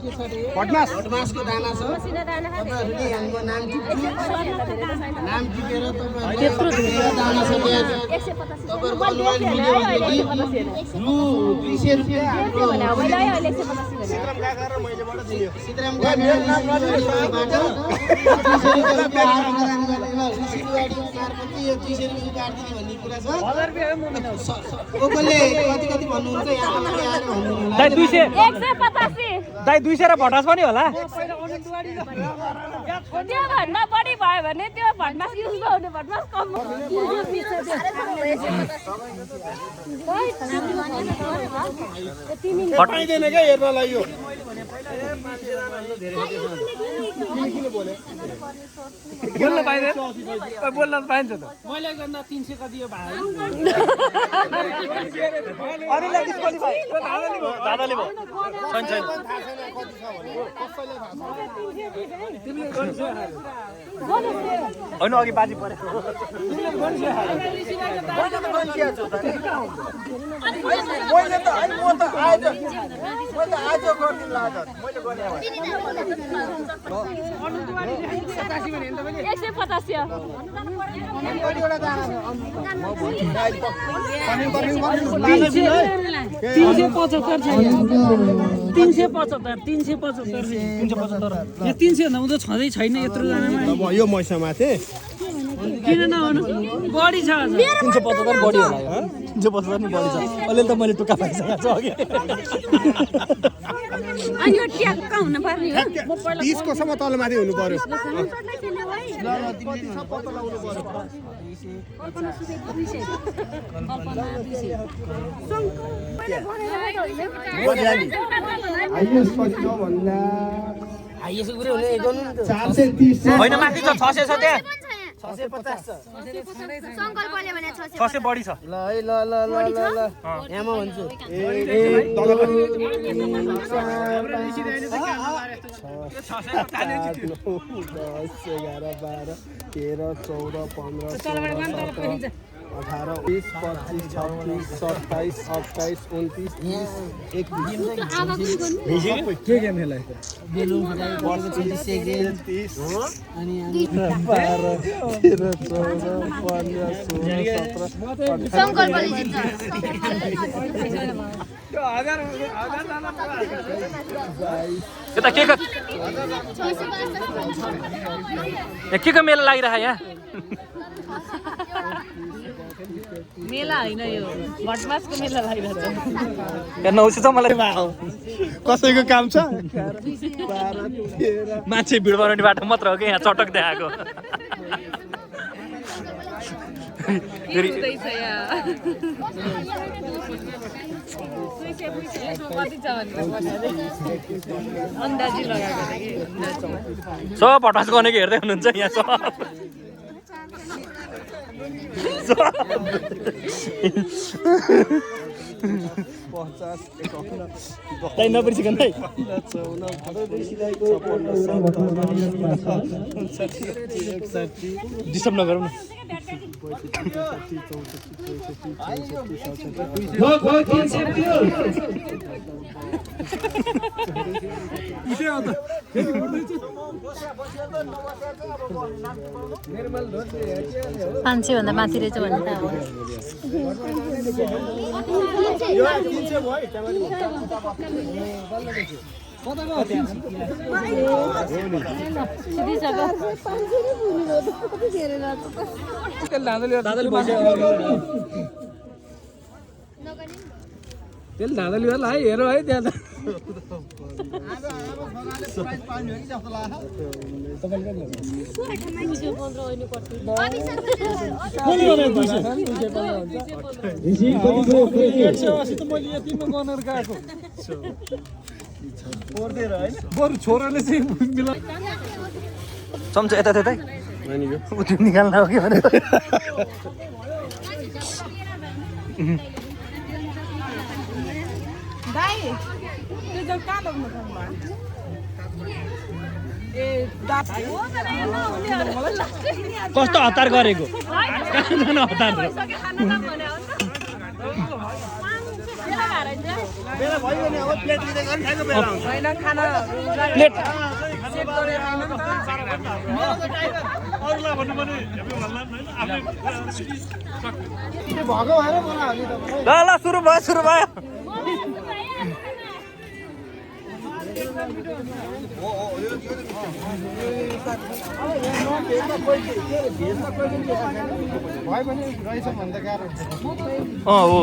भटमासको दाना छ तपाईहरुले यहाँको नाम टिपेर तपाईहरुले दाना छ तपाईहरुको अनुमान मिल्यो भनेदेखि रु 200 रुपैयाँ सितराम गागर मैले बाट 200 रुपैयाँ प्रदान गर्ने सिलवाडी मार्फत यो 200 रुपैयाँ काट्दिने भन्ने कुरा छ 1000 रुपैयाँ कसले कति भन्नुहुन्छ यहाँ आएर भन्नु दाइ 200 185 दाइ 200 र भटास पनि होला त्यो भन्दा बढी भयो भने त्यो भटमास युज गर्नु भटमास कम हटाइदैन के हेर्नलाई यो बोल्न पाइदैन बोल्न पाइन्छ त मैले गर्दा 300 कति यो भाइ अरूलाई डिस्क्वालिफाई दादाले भयो छैन छैन होइन अघि बाजी परे मैले त आज गर्दिन लागत मैले गर्ने 300 नहुँदा छँदै छैन यत्रो जनामा यो मैसमा थिए किन नहुनु बढी छ 375 बढी होला यो 375 नि बढी छ अहिले त मैले टुक्का पाइसकेको छु अघि अनि यो ट्याक्क हुन पर्ने हो 30 को सम्म तलमाथि हुनु पर्यो होइन माथि छ 600 छ त्यहाँ 650 संकल्पले भने 600 बढी छ ल है ल यहाँमा भन्छु 18 20 25 26 27 28 29 30 31 के गेम खेलाइ बेलुन फुटाइ बल चाहिँ सेकेन्ड 30 अनि 12 13 14 15 16 17 संकल्पले जित्छ त्यो हजार जाना यता के को मेला लागिरहा यहाँ मेला हैन यो भटमासको मेला लागिरहेछ हेर्न आउँछ त मलाई कसैको काम छ मान्छे भिड बनाउने बाटो मात्र हो कि यहाँ चटक देखाएको अन्दाजी लगाएको सब भटास गर्नेको हेर्दै हुनुहुन्छ यहाँ सब 50 51 दाइ नबिर्सिकन है 54 डिस्टर्ब नगरौँ न मान्छे भन्दा माथि रहेछ भन्ने त यो 300 भयो तेल धाँदा लिएर है हेर है त्यहाँ त बरु छोराले चाहिँ चम्चा यता त्यतै निकाल्न हो कि भनेर कस्तो हतार गरेको हतार बेला भयो नि अब प्लेट लिँदै गएर खाएको बेला हुन्छ होइन खाना प्लेट सेट गरेर खानु नि अरूलाई भन्नु पनि आफै भएको भएर मलाई हाल्नु ल ल सुरु भयो भयो भने रहेछ भने त गाह्रो हुन्छ हो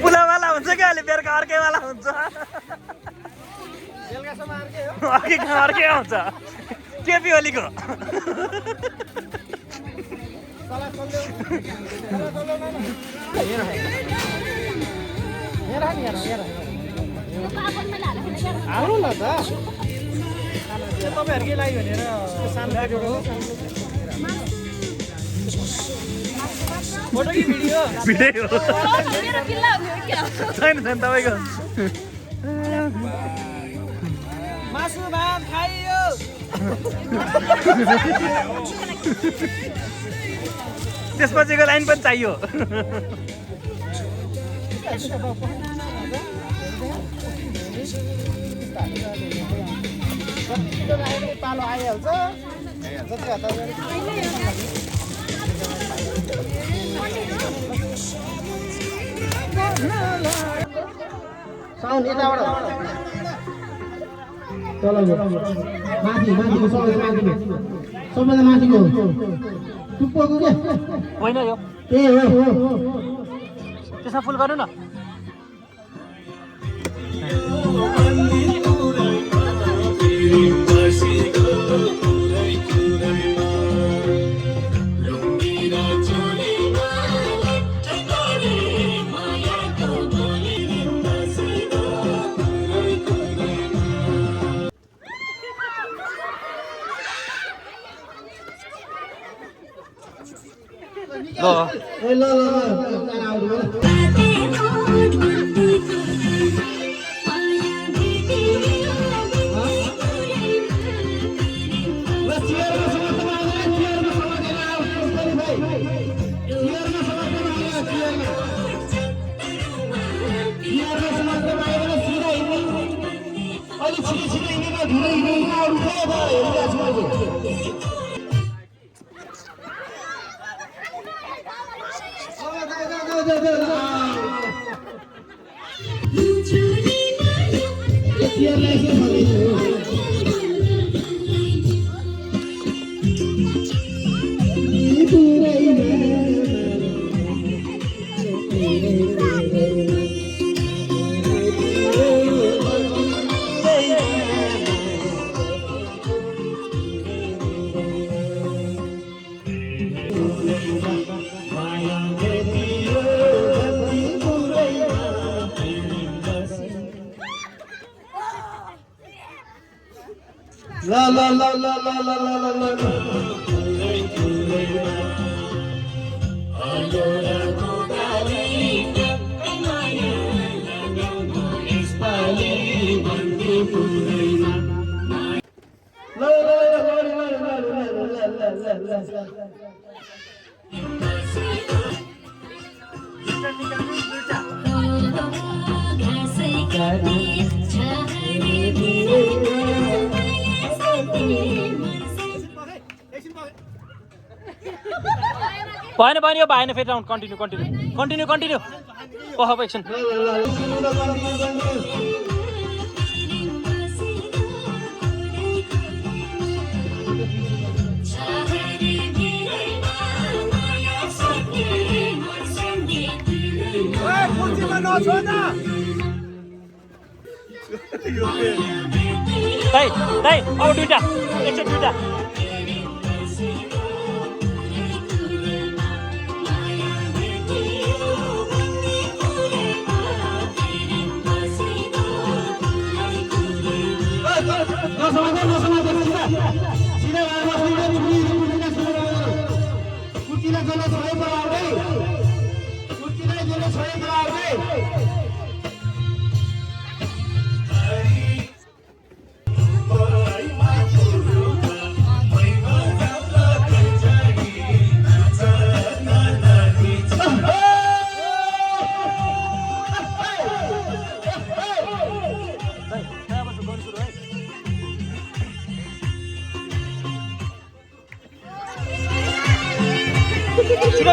पुलावाला हुन्छ क्या अहिले बेलुका अर्कैवाला हुन्छ अर्कै आउँछ केपी ओलीको हाल्नु न त तपाईँहरूकै लागि भनेर सानो फोटो कि भिडियो भिडियो मेरो किल्ला हुने क्या छैन तपाईँको मासु भात खाइयो त्यसपछिको लाइन पनि चाहियो पालो आइहाल्छ जति हतार साउन्ड यताबाट तल माथिको सबैजना माथिको टुप्पोको के होइन यो ए हो त्यसमा फुल गर्नु न भएन यो भएन फेरि राउन्ड कन्टिन्यू ओह एकछिन दाइ अब दुईटा एकचोटि दुईटा छिटो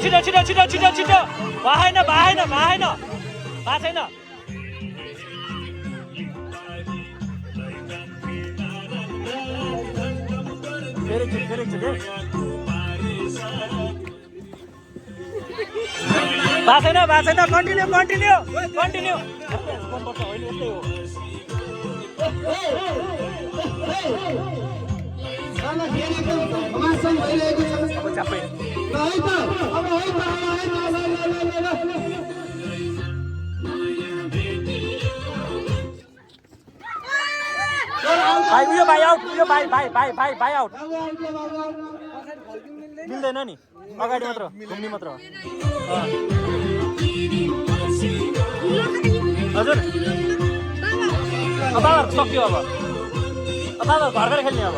छिटो छिटो छिटो छिटो छिटो बाहेन बाहेन बाहेन बा छैन बा छैन कन्टिन्यू कन्टिन्यू कन्टिन्यू भाइ उयो भाइ आउट उयो भाइ भाइ भाइ भाइ भाइ आउट मिल्दैन नि अगाडि मात्र घुम्ने मात्र हजुर बाबाहरू सक्यो अब बाबाहरू घर घर खेल्ने अब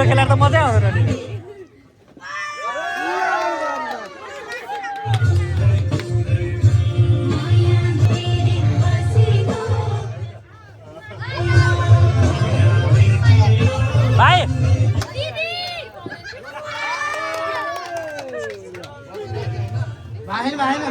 खेला त मजा आउँदैन नि भाइ बाहेन बाहेन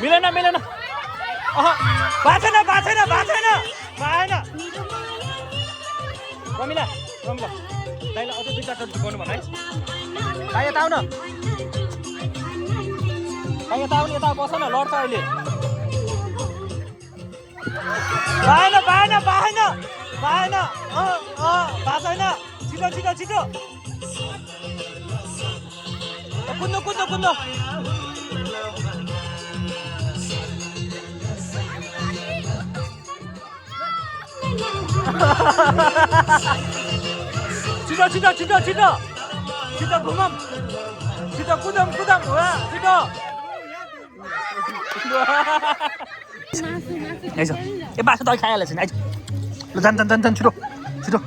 मिलेन मिलेन बाछेन बाछेन बाछेन बाहेन रमिला रमिला दाइलाई अझै 2-4 चोटि गर्नु भन है भाइ यता आउ न भाइ यता आउनु यता बस न लड्छ अहिले बाहेन बाहेन बाहेन बाहेन बाछेन छिटो छिटो छिटो कुद्नु कुद्नु कुद्नु छिटो छिटो छिटो छिटो छिटो घुमम छिटो कुदम कुदम छिटो आइज ए बाछो त खाइहाल्छ नि आइज ल जान जान जान जान छिटो छिटो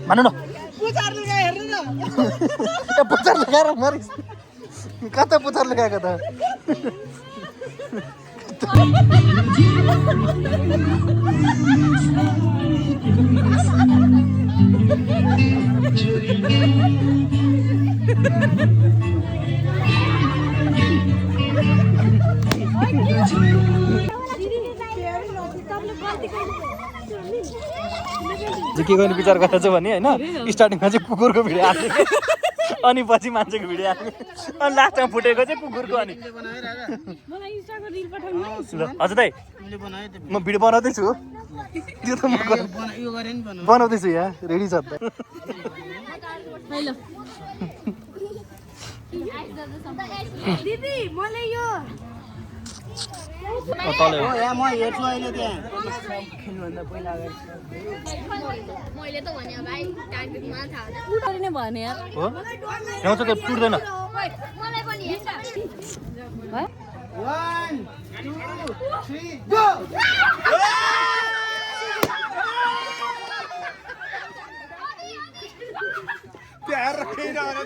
मान्नु न पुचार लगाएर हेर्नु न ए पुचार लगाएर मरिस कता पुचार लगाएको त के गर्ने विचार गरेछ भने होइन स्टार्टिङमा चाहिँ कुकुरको भिडियो हाल्ने अनि पछि मान्छेको भिडियो हाल्ने अनि लास्टमा फुटेको चाहिँ कुकुरको अनि हजुर दाइ म भिडियो बनाउँदैछु त्यो त म बनाउँदैछु यहाँ रेडी छ दिदी मलाई यो तल हो यहाँ म हेर्छु अहिले त्यहाँ खेल्नुभन्दा पहिला अगाडि मैले त भने भाइ टाइमिङमा थाहा उडरी नै भने यार हो यहाँ चाहिँ टुट्दैन मलाई पनि हेर्छ 1 2 3 गो प्यार रखिरहने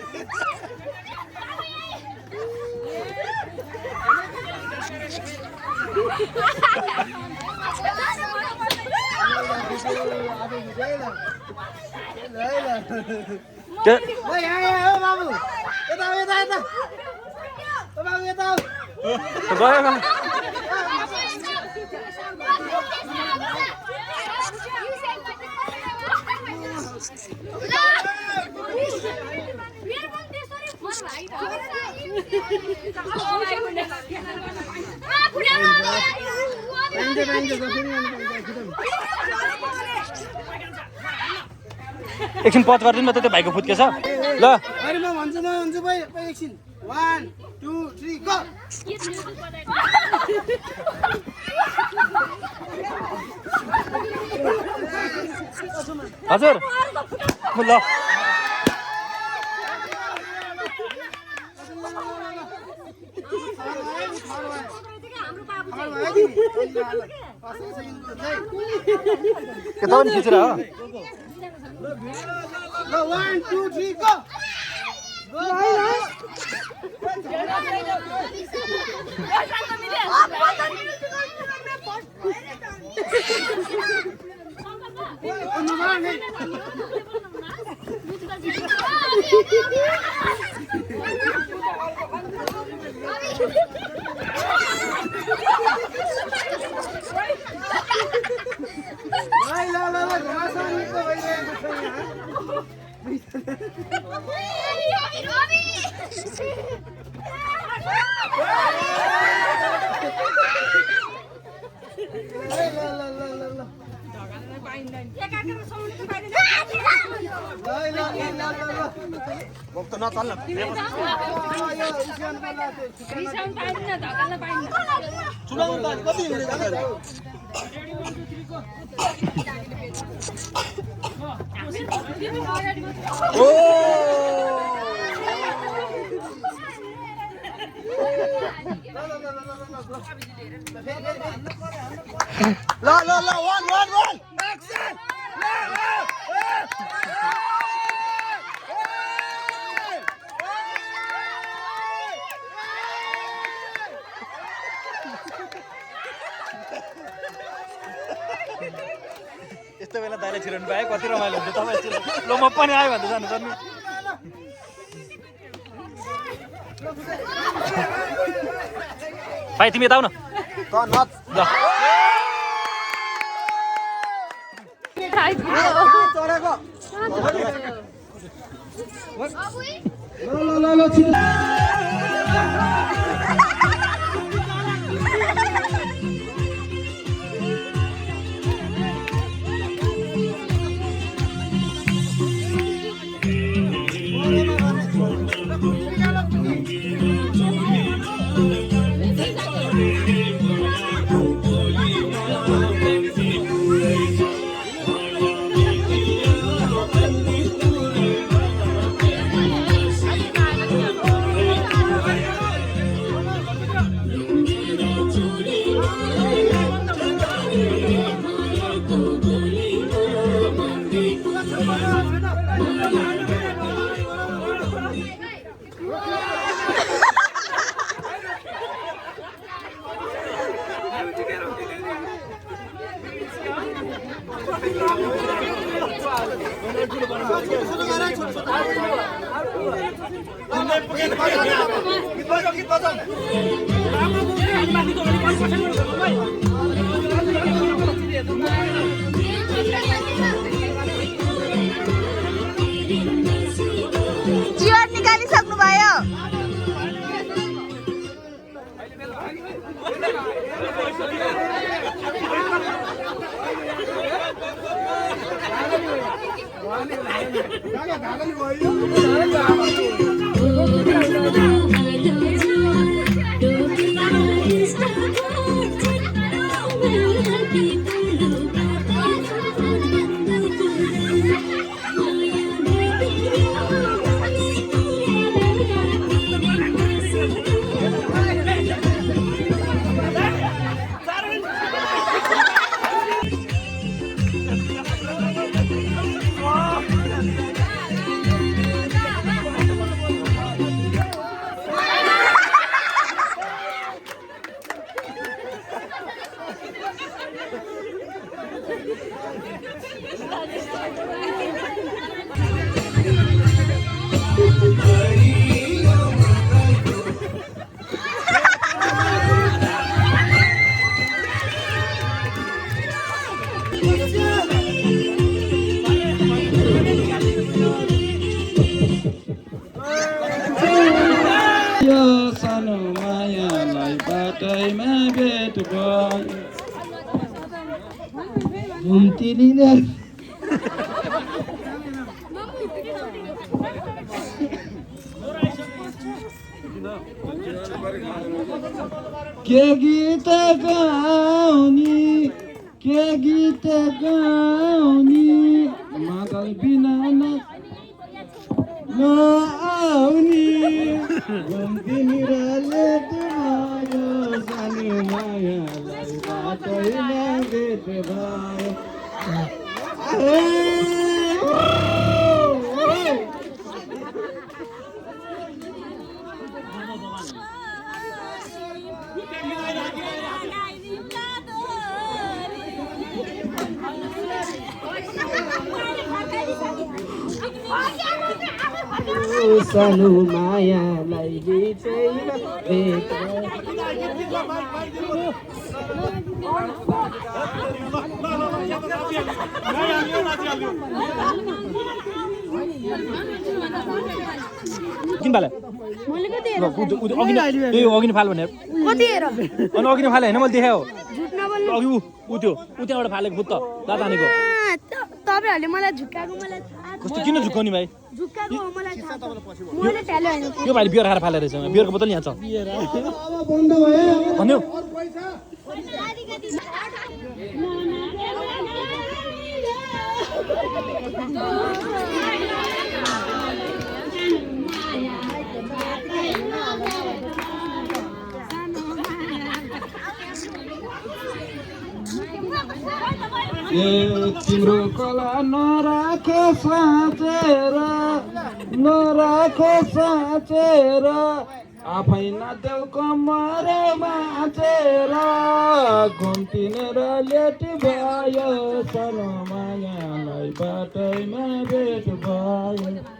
बाबु यता यता यता बाबु यता गयो एकछिन पच गरिदिनु न त त्यो भाइको फुत्केछ ल अरे म भन्छु भाइ एकछिन 1 2 3 गो हजुर ल यता पनि खिचेर हो 1 2 3 गो यस्तो बेला दाइले छिराउनु पाए कति रमाइलो हुन्छ तपाईँ ल म पनि आयो भन्दै जानु पर्ने भाइ तिमी यता आऊ न ल जीवन निकालिसक्नु भयो यो सानो मायालाई बाटैमा भेट भयो घुम्तिलीले के गीत गाउने मादल बिना नआउने घुम्तिनी र लेट भयो सानो मायालाई बाटैमा भेट भयो सानो मायालाई बिचैमा भेट किन फाले मैले कति हेर अघि फाल भनेर कति हेर अनि अघि फाले होइन मैले देखायो झुट नबोल्नु अघि ऊ त्यहाँबाट फालेको भुत्त दादा हानेको तपाईहरुले मलाई झुक्काको मलाई थाहा कस्तो किन झुक्काउने भाइ झुक्काको हो मलाई थाहा छ मैले टेले हैन यो भाइले बियर खाएर फालेर रहेछ बियरको बोतल यहाँ छ भन्यो तिम्रो कला नराखे साँचेर आफै नाच्देऊ कम्मरे बाँचेर घुम्तिनेर लेट भयो सानो मायालाई बाटैमा भेट भयो